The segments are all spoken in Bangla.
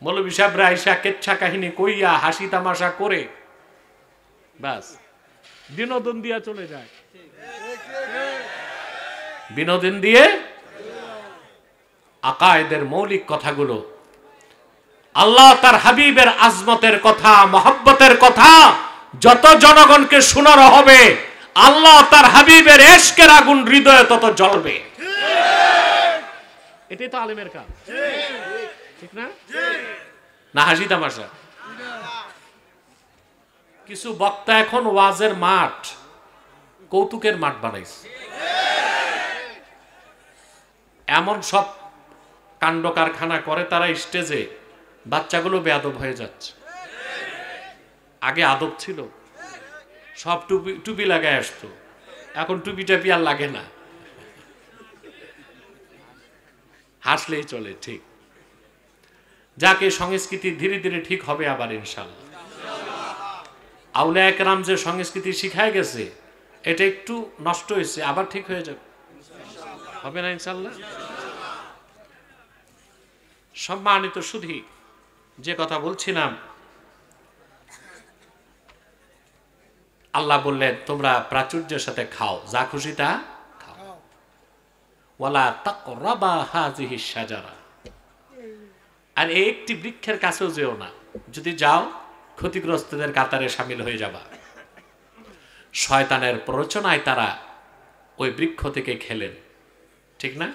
মৌলভী সাহেবরা আইসা কেচ্ছা কাহিনী কইয়া হাসি তামাশা করে বাস বিনোদন দিয়া চলে যায়, বিনোদন দিয়ে আকায়েদের মৌলিক কথাগুলো, আল্লাহ তার হাবিবের আজমতের কথা, মহব্বতের কথা যত জনগণকে শোনানো হবে, আল্লাহ তার হাবিবের ইশকের আগুন হৃদয়ে তত জ্বলবে। এটাই তো আলেমের কাজ, ঠিক না? না হাসি তামাশা। কিছু বক্তা এখন ওয়াজের মাঠ কৌতুকের মাঠ বানাইছে, এমন সব কাণ্ড কারখানা করে তারা স্টেজে, বাচ্চাগুলো বেয়াদব হয়ে যাচ্ছে। আগে আদব ছিল, সব টুপি টুপি লাগায় আসতো, এখন টুপি টাপি আর লাগে না, হাসলেই চলে। ঠিক, যাকে সংস্কৃতি ধীরে ধীরে ঠিক হবে আবার ইনশাআল্লাহ। আউলিয়া কেরাম যে সংস্কৃতি শিখায় গেছে এটা একটু নষ্ট হয়েছে, আবার ঠিক হয়ে যাবে, হবে না ইনশাআল্লাহ। সম্মানিত সুধী, যে কথা বলছিলাম, আল্লাহ বললেন তোমরা প্রাচুর্যের সাথে খাও, যা খুশি তা খাও, ওয়ালা তাকরাবা হাযিহি শাজারা, আর এই একটি বৃক্ষের কাছেও যেও না, যদি যাও ক্ষতিগ্রস্তদের কাতারে শামিল হয়ে যাবা। শয়তানের প্ররোচনায় তারা ওই বৃক্ষ থেকে খেলেন, ঠিক না?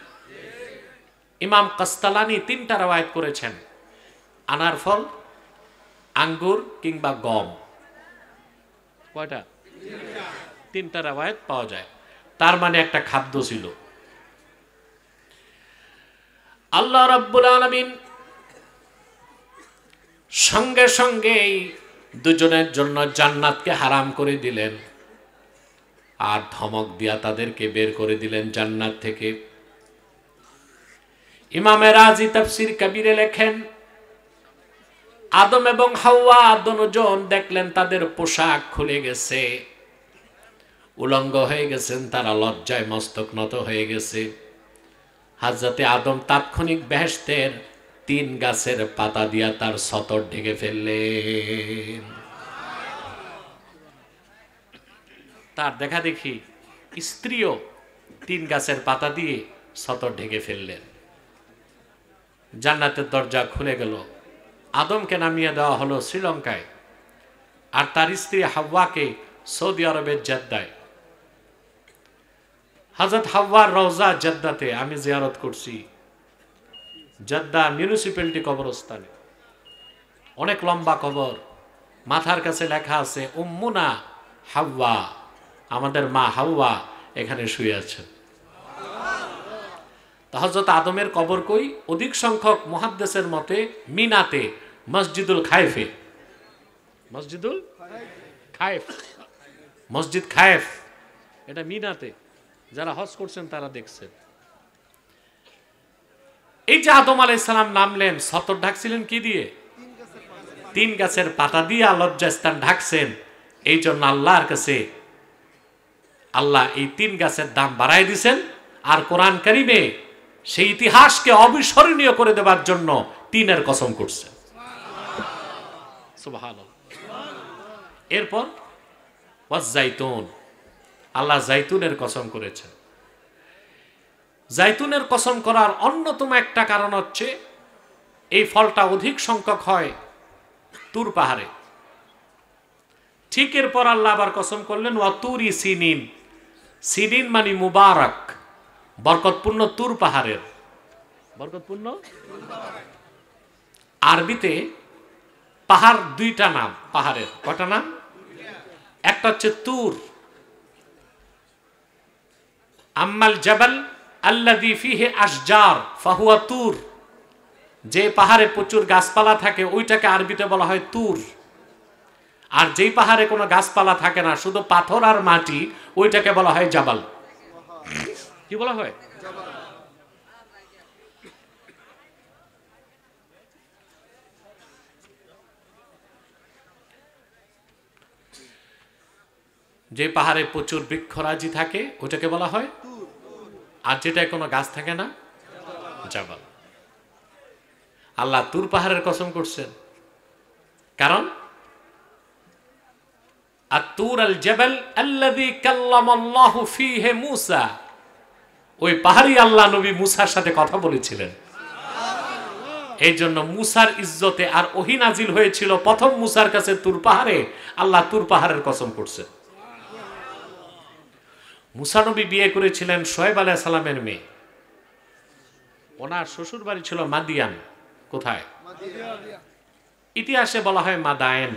ইমাম কাস্তালানি 3টা রওয়ায়াত করেছেন, আনার ফল, আঙ্গুর কিংবা গম। কয়টা? 3টা রওয়ায়াত পাওয়া যায়, তার মানে একটা খাদ্য ছিল। আল্লাহ রাব্বুল আলামিন সঙ্গে সঙ্গে এই দুজনের জন্য জান্নাতকে হারাম করে দিলেন, আর ধমক দিয়া তাদেরকে বের করে দিলেন জান্নাত থেকে। ইমামে রাজি তাফসীর কবিরে লেখেন, আদম এবং হাওয়া দুজন দেখলেন তাদের পোশাক খুলে গেছে, উলঙ্গ হয়ে গেছেন, তারা লজ্জায় মস্তক নত হয়ে গেছে। হযরতে আদম তাৎক্ষণিক বেহেশতের 3 গাছের পাতা দিয়া তার সতর ঢেকে ফেললেন। তার দেখা দেখি স্ত্রীও 3 গাছের পাতা দিয়ে সতর ঢেকে ফেললেন। জান্নাতের দরজা খুলে গেল, আদমকে নামিয়ে দেওয়া হলো শ্রীলঙ্কায়, আর তার স্ত্রী হাওয়াকে সৌদি আরবের জেদ্দায়। হযরত হাওয়ার রওজা জেদ্দাতে আমি জিয়ারত করছি, জেদ্দা মিউনিসিপ্যালিটি কবরস্থানে, অনেক লম্বা কবর, মাথার কাছে লেখা আছে উম্মুনা হাওয়া, আমাদের মা হাওয়া এখানে শুয়ে আছেন। হযরত আদমের কবর কই? অধিক সংখ্যক মুহাদ্দিসের মতে মিনাতে, মসজিদুল খায়েফে, মসজিদুল খায়েফ, মসজিদ খায়েফ, এটা মিনাতে, যারা হজ করছেন তারা দেখছেন। এই যে আদম আলাইহিস সালাম নামলেন, সতর ঢাকছিলেন কি দিয়ে? 3 গাছের পাতা দিয়ে লজ্জাস্থান ঢাকছেন। এই জন্য আল্লাহর কাছে আল্লাহ এই 3 গাছের দাম বাড়ায় দিয়েছেন, আর কোরআন কারীমে সেই ইতিহাসকে অবিস্মরণীয় করে দেওয়ার জন্য 3-এর কসম করছেন। সুবহানাল্লাহ। এরপর ওয়াজ-জাইতুন, আল্লাহ জাইতুনের কসম করেছেন। জাইতুনের কসম করার অন্যতম একটা কারণ হচ্ছে এই ফলটা অধিক সংখ্যক হয় তুর পাহাড়ে। ঠিক এরপর আল্লাহ আবার কসম করলেন ওয়া তুরি সিনিন, সিনিন মানে মুবারক, বরকতপূর্ণ তুর পাহাড়ের, বরকতপূর্ণ। আরবিতে পাহাড় 2টা নাম, পাহাড়ের কয়টা নাম? একটা হচ্ছে তুর, আম্মাল জাবাল আল্লাযী ফীহি আশজার ফাহুয়া তুর, যে পাহাড়ে প্রচুর গাছপালা থাকে ওইটাকে আরবিতে বলা হয় তুর। আর যেই পাহাড়ে কোনো গাছপালা থাকে না, শুধু পাথর আর মাটি, ওইটাকে বলা হয় জাবাল। কি বলা হয়? যে পাহাড়ে প্রচুর বৃক্ষরাজি থাকে ওটাকে বলা হয়, আর যেটায় কোনো গাছ থাকে না জাবাল। আল্লাহ তুর পাহাড়ের কসম করছেন, কারণ আত-তুর আল জাবাল আল্লাযী কাল্লামাল্লাহু ফীহি মূসা, ওই পাহাড়ি আল্লাহ নবী মূসার সাথে কথা বলেছিলেন। এই জন্য মূসার ইজ্জতে আর ওহী নাজিল হয়েছিল প্রথম মূসার কাছে তুর পাহাড়ে, আল্লাহ তুর পাহাড়ের কসম করছেন। মূসা নবী বিয়ে করেছিলেন শুআয়ব আলাইহিস সালামের মেয়ে, ওনার শ্বশুর বাড়ি ছিল মাদিয়ান। কোথায়? ইতিহাসে বলা হয় মাদায়েন,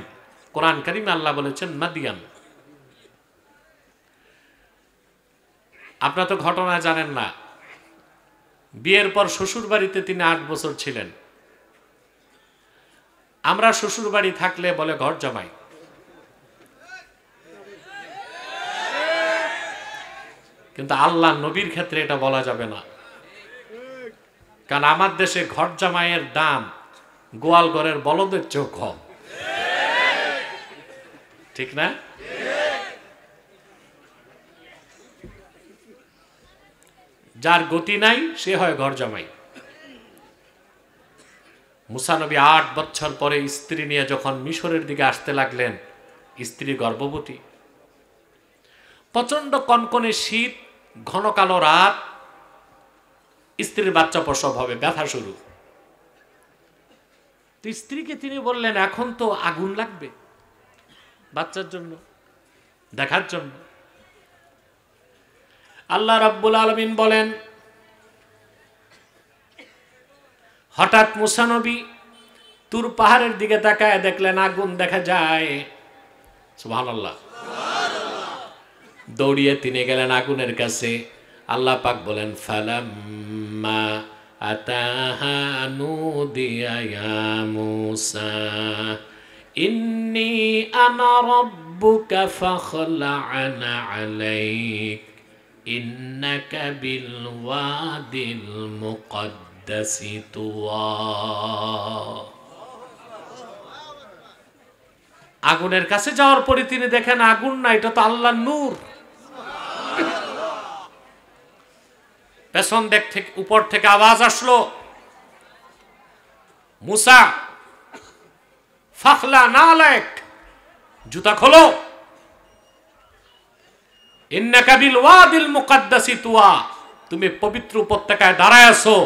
কোরআন কারীমে আল্লাহ বলেছেন মাদিয়ান। আপনারা তো ঘটনা জানেন না, বিয়ের পর শ্বশুর বাড়িতে তিনি 8 বছর ছিলেন। আমরা শ্বশুর বাড়ি থাকলে বলে ঘর জামাই, কিন্তু আল্লাহ নবীর ক্ষেত্রে এটা বলা যাবে না, কারণ আমার দেশে ঘর জামাইয়ের দাম গোয়াল ঘরের বলদের চেয়েও কম, ঠিক না? যার গতি নাই সে হয় ঘর জামাই। মূসা নবী 8 বছর পরে স্ত্রী নিয়ে যখন মিশরের দিকে আসতে লাগলেন, স্ত্রী গর্ভবতী, প্রচন্ড কনকনে শীত, ঘন কালো রাত, স্ত্রীর বাচ্চা প্রসব হবে, ব্যথা শুরু। তো স্ত্রীকে তিনি বললেন, এখন তো আগুন লাগবে বাচ্চার জন্য, দেখার জন্য। আল্লাহ রাব্বুল আলামিন বলেন, হঠাৎ মূসা নবী তুর পাহাড়ের দিকে তাকায় দেখলেন আগুন দেখা যায়। সুবহানাল্লাহ। দৌড়িয়ে তিনি গেলেন আগুনের কাছে। আল্লাহ পাক বলেন, ফালাম্মা আতাহা নুদিয়া ইয়া মূসা ইন্নী আনা রাব্বুকা ফাখলা'না আলাইক ইন্নাকা বিল ওয়াদিল মুকদ্দাসি তুওয়া। আগুনের কাছে যাওয়ার পরে তিনি দেখেন আগুন না, এটা তো আল্লাহর নূর। পেছন দিক থেকে, উপর থেকে আওয়াজ আসলো, মূসা ফাখলা নালাক, জুতা খোলো, ইন্নাকা বিল ওয়াদিল মুকদ্দাসি তুওয়া, তুমি পবিত্র উপত্যকায় দাঁড়ায় আছো।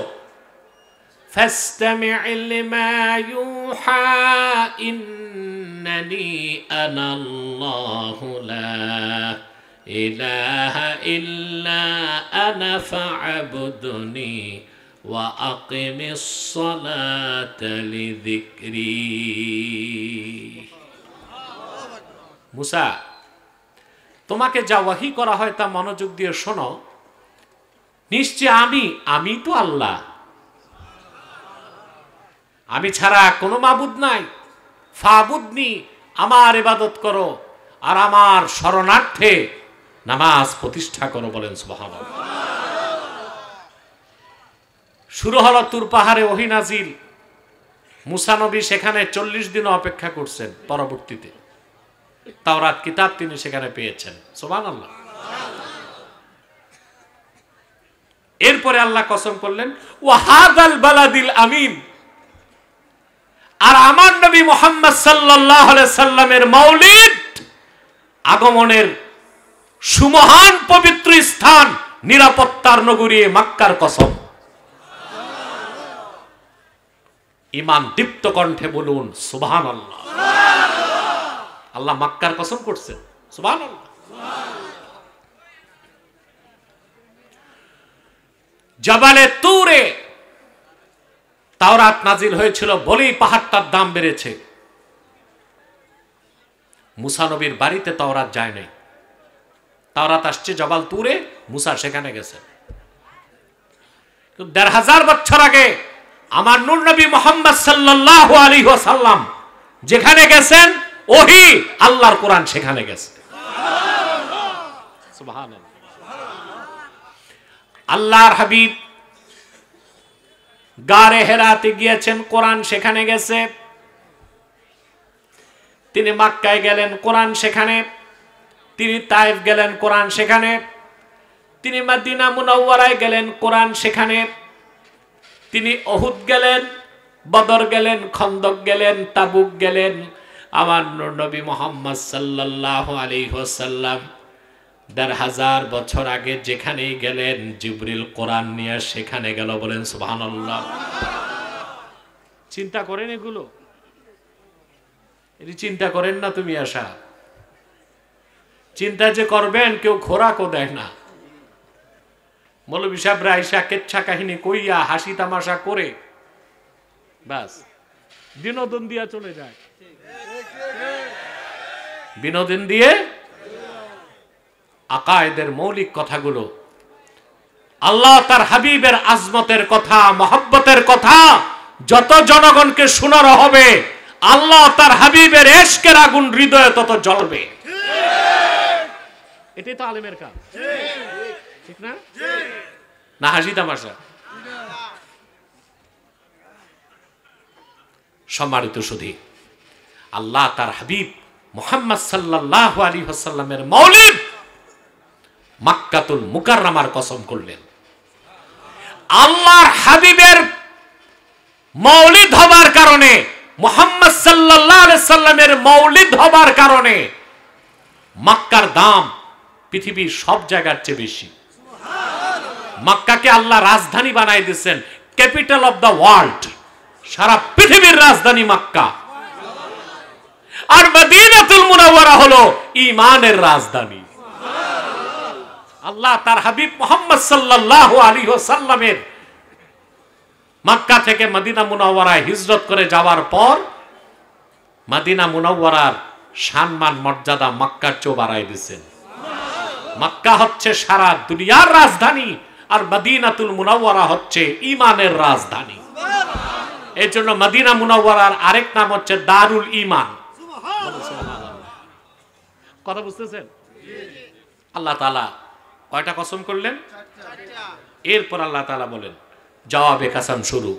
ফাসতামি' লিমা ইউহা ইন্নানি আনাল্লাহু লা ইলাহা ইল্লা আনা ফা'বুদনি ওয়া আকিমিস সালাতা লিযিকরি। মূসা, তোমাকে যা ওয়াহি করা হয় তা মনোযোগ দিয়ে শোনো। নিশ্চয় আমি তো আল্লাহ, আমি ছাড়া কোনো মাবুদ নাই। ফাবুদনি, আমার ইবাদত করো, আর আমার শরণার্থে নামাজ প্রতিষ্ঠা করো। বলেন সুবহানাল্লাহ। শুরু হলো তুর পাহাড়ে ওহী নাজিল। মূসা নবী সেখানে 40 দিন অপেক্ষা করছেন। পরবর্তীতে তাওরাত কিতাব তিনি সেখানে পেয়েছেন। সুবহানাল্লাহ। এরপরে আল্লাহ কসম করলেন, ওয়া হাযাল বালাদিল আমিন, আর আমার নবী মুহাম্মদ সাল্লাল্লাহু আলাইহি সাল্লামের মাউলিদ আগমনের সুমহান পবিত্র স্থান, নিরাপত্তার নগরী মক্কার কসম। ঈমান দীপ্ত কণ্ঠে বলুন সুবহানাল্লাহ। আল্লাহ মক্কার কসম করছেন। সুবহানাল্লাহ। জাবালে তুরে তাওরাত নাজিল হয়েছিল বলেই পাহাড়টার দাম বেড়েছে। মূসা নবীর বাড়িতে তাওরাত যায় নাই, তাওরাত আসছে জবাল তুরে, মূসা সেখানে গেছে। ১৫০০ বছর আগে আমার নূর নবী মুহাম্মদ সাল্লাল্লাহু আলাইহি ওয়াসাল্লাম যেখানে গেছেন, ওহী আল্লাহর কোরআন সেখানে গেছে। সুবহানাল্লাহ। আল্লাহর হাবিব গারে হেরাতে গিয়েছেন, কোরআন সেখানে গেছে। তিনি মক্কায় গেলেন, কোরআন সেখানে। তিনি তায়েফ গেলেন, কোরআন সেখানে। তিনি মদিনা মুনাওয়ারায় গেলেন, কোরআন সেখানে। তিনি উহুদ গেলেন, বদর গেলেন, খন্দক গেলেন, তাবুক গেলেন। আমার নবী মুহাম্মদ সাল্লাল্লাহু আলাইহি ওয়াসাল্লাম ১৫০০ বছর আগে যেখানেই গেলেন জিবরিল কোরআন নিয়ে সেখানে গেল। বলেন সুবহানাল্লাহ। চিন্তা করেন এগুলো, এটি চিন্তা করেন না তুমি আশা? চিন্তা যে করবেন কেউ খোরাকও দেয় না। মৌলভী সাহেবরা আইসা কেচ্ছা কাহিনী কইয়া হাসি তামাশা করে বাস বিনোদন দিয়া চলে যায়। বিনোদন দিয়ে আকায়েদের মৌলিক কথাগুলো, আল্লাহ তার হাবিবের আজমতের কথা, মহব্বতের কথা যত জনগণকে শোনানো হবে, আল্লাহ তার হাবিবের ইশকের আগুন হৃদয়ে তত জ্বলবে। এটাই তো আলেমের কাজ, ঠিক না? না হাসি তামাশা? সম্মানিত সুধী, আল্লাহ তার হাবিব মুহাম্মদ সাল্লাল্লাহু আলাইহি ওয়াসাল্লামের মৌলিদ মক্কাতুল মুকাররমার কসম করলেন। আল্লাহর হাবিবের মৌলিদ হবার কারণে, মুহাম্মদ সাল্লাল্লাহু আলাইহি ওয়াসাল্লামের মৌলিদ হবার কারণে মক্কার দাম পৃথিবীর সব জায়গার চেয়ে বেশি। মক্কাকে আল্লাহ রাজধানী বানাই দিয়েছেন, ক্যাপিটাল অফ দ্য ওয়ার্ল্ড, সারা পৃথিবীর রাজধানী মক্কা। আর মদিনাতুল মুনাওয়ারা হলো ঈমানের রাজধানী। আল্লাহ তার হাবিব মুহাম্মদ সাল্লাল্লাহু আলাইহি ওয়াসাল্লামের মক্কা থেকে মদিনা মুনাওয়ারায় হিজরত করে যাওয়ার পর মদিনা মুনাওয়ারার সম্মান মর্যাদা মক্কার চেয়ে বাড়াই দিয়েছেন। মক্কা হচ্ছে সারা দুনিয়ার রাজধানী, আর মদিনাতুল মুনাওয়ারা হচ্ছে ঈমানের রাজধানী। এই জন্য মদিনা মুনাওয়ারার আরেক নাম হচ্ছে দারুল ঈমান। কথা বুঝতেছেন? আল্লাহ তাআলা কয়টা কসম করলেন? এরপর আল্লাহ তাআলা বলেন, জবাবে কসম শুরু,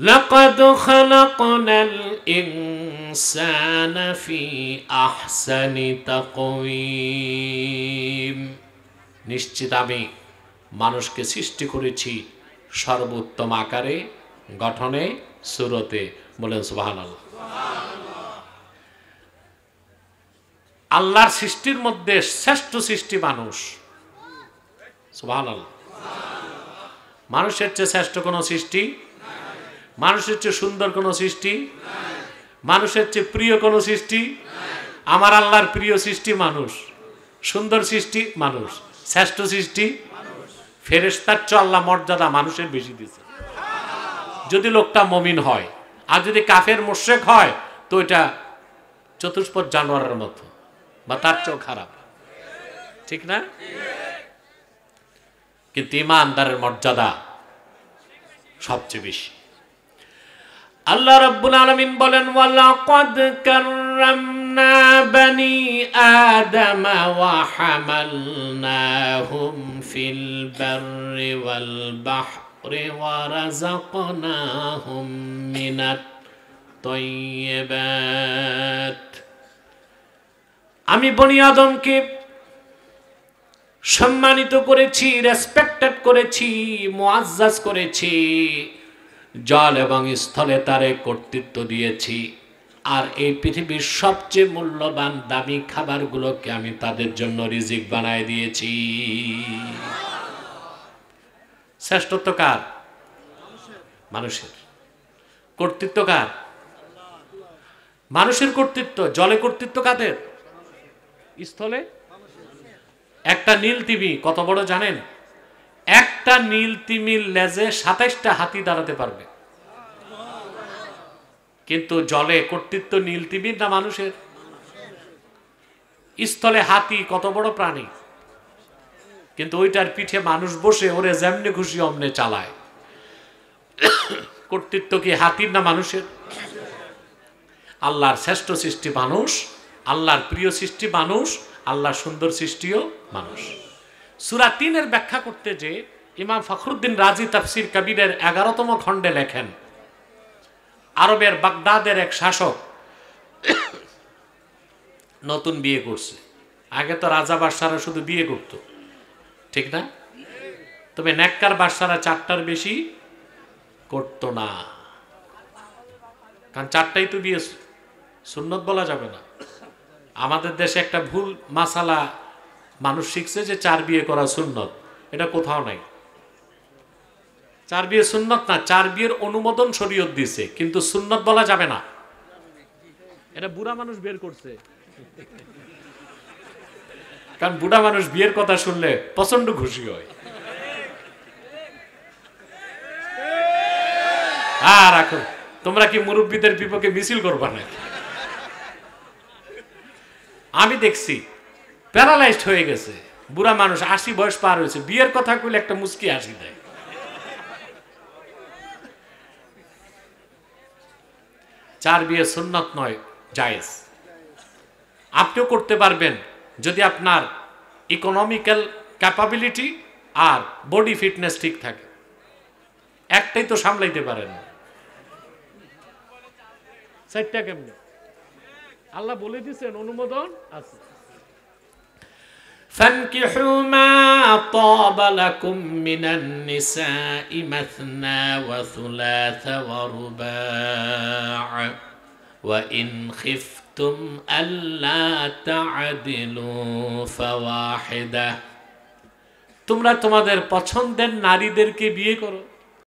লাকাদ খালাকনাল ইনসানা ফি আহসানি তাকওয়িম। নিশ্চিত আমি মানুষকে সৃষ্টি করেছি সর্বোত্তম আকারে, গঠনে, সুরতে। বলেন সুবহানাল্লাহ। আল্লাহর সৃষ্টির মধ্যে শ্রেষ্ঠ সৃষ্টি মানুষ। সুবহানাল্লাহ। মানুষের চেয়ে শ্রেষ্ঠ কোন সৃষ্টি, মানুষের চেয়ে সুন্দর কোন সৃষ্টি, মানুষের চেয়ে প্রিয় কোন সৃষ্টি? আমার আল্লাহর প্রিয় সৃষ্টি মানুষ, সুন্দর সৃষ্টি মানুষ, শ্রেষ্ঠ সৃষ্টি ফেরেশতার চেয়ে আল্লাহ মর্যাদা মানুষের বেশি দিয়েছে। যদি লোকটা মুমিন হয়, আর যদি কাফের মুশরিক হয় তো এটা চতুষ্পদ জানোয়ারের মতো বা তার চেয়েও খারাপ, ঠিক না? কিন্তু ঈমানদারের মর্যাদা সবচেয়ে বেশি। আল্লাহ রাব্বুল আলামিন বলেন, ওয়ালাকাদ কাররামনা বানি আদম ওয়া হামালনাহুম ফিল বাররি ওয়াল বাহরি ওয়া রাযাকনাহুম মিনাত তাইয়্যিবাত। আমি বনি আদমকে সম্মানিত করেছি, রেসপেক্টেড করেছি, মুআজ্জাজ করেছি, জল এবং স্থলে তারে কর্তৃত্ব দিয়েছি। আর এই পৃথিবীর সবচেয়ে মূল্যবান দামি খাবারগুলোকে আমি তাদের জন্য রিজিক বানায় দিয়েছি। শ্রেষ্ঠত্ব কার? মানুষের। কর্তৃত্ব কার? মানুষের কর্তৃত্ব। জলে কর্তৃত্ব কাদের? স্থলে। একটা নীল তিমি কত বড় জানেন? একটা নীল তিমির লেজে ২৭টা হাতি দাঁড়াতে পারবে। কিন্তু জলে কর্তৃত্ব নীল তিমির না মানুষের? স্থলে হাতি কত বড় প্রাণী, কিন্তু ওইটার পিঠে মানুষ বসে ওরে যেমনি খুশি অমনে চালায়। কর্তৃত্ব কি হাতির না মানুষের? আল্লাহর শ্রেষ্ঠ সৃষ্টি মানুষ, আল্লাহর প্রিয় সৃষ্টি মানুষ, আল্লাহর সুন্দর সৃষ্টিও মানুষ। সূরা ৩-এর ব্যাখ্যা করতে যে ইমাম ফখরুদ্দিন রাজি তাফসির কবিরের ১১তম খণ্ডে লেখেন, আরবের বাগদাদের এক শাসক নতুন বিয়ে করছে। আগে তো রাজা বাদশারা শুধু বিয়ে করত, ঠিক না? তবে নেককার বাদশারা ৪টার বেশি করত না। কারণ চারটাই তো বিয়ে সুন্নত বলা যাবে না। আমাদের দেশে একটা ভুল মাসালা মানুষ শিখছে যে 4 বিয়ে করা সুন্নত, এটা কোথাও নাই। 4 বিয়ে সুন্নত না, 4 বিয়ের অনুমোদন শরীয়ত দিছে, কিন্তু সুন্নত বলা যাবে না। এটা বুড়া মানুষ বের করছে, কারণ বুড়া মানুষ বিয়ের কথা শুনলে প্রচন্ড খুশি হয়। আর এখন তোমরা কি মুরব্বীদের বিপক্ষে মিছিল করবা নাকি? আমি দেখছি প্যারালাইজড হয়ে গেছে বুড়া মানুষ, 80 বয়স পার হয়েছে, বিয়ের কথা কইলে একটা মুস্কি হাসি দেয়। 4 বিয়ে সুন্নত নয়, জায়েজ। আপনিও করতে পারবেন যদি আপনার ইকোনমিক্যাল ক্যাপাবিলিটি আর বডি ফিটনেস ঠিক থাকে। একটাই তো সামলাইতে পারেন, 4টা কেমনে? আল্লাহ বলে দিয়েছেন অনুমোদন আছে। فانكحوا ما طاب لكم من النساء مثنى وثلاث ورباع وإن خفتم ألا تعدلوا فواحدة। তোমরা তোমাদের পছন্দের নারীদেরকে বিয়ে করো,